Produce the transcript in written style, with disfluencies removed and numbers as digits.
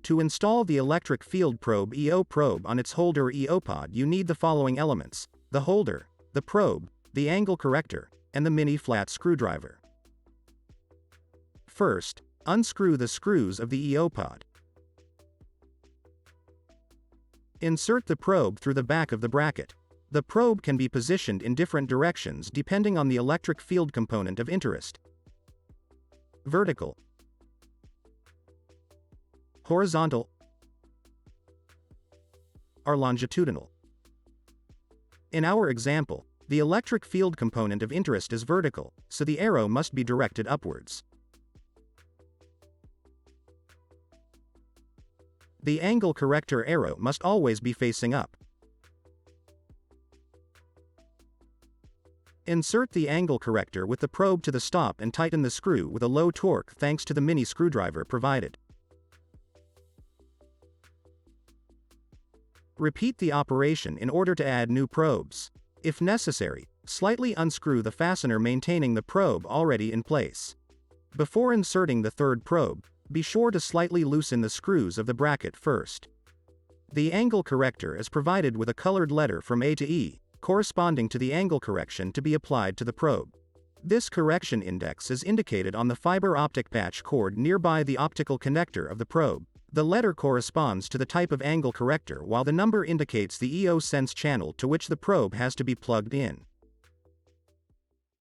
To install the electric field probe eoProbe on its holder eoPod, you need the following elements: the holder, the probe, the angle corrector, and the mini flat screwdriver. First, unscrew the screws of the eoPod. Insert the probe through the back of the bracket. The probe can be positioned in different directions depending on the electric field component of interest: vertical, horizontal, or longitudinal. In our example, the electric field component of interest is vertical, so the arrow must be directed upwards. The angle corrector arrow must always be facing up. Insert the angle corrector with the probe to the stop and tighten the screw with a low torque thanks to the mini screwdriver provided. Repeat the operation in order to add new probes. If necessary, slightly unscrew the fastener maintaining the probe already in place. Before inserting the third probe, be sure to slightly loosen the screws of the bracket first. The angle corrector is provided with a colored letter from A to E, corresponding to the angle correction to be applied to the probe. This correction index is indicated on the fiber optic patch cord nearby the optical connector of the probe. The letter corresponds to the type of angle corrector while the number indicates the EO sense channel to which the probe has to be plugged in.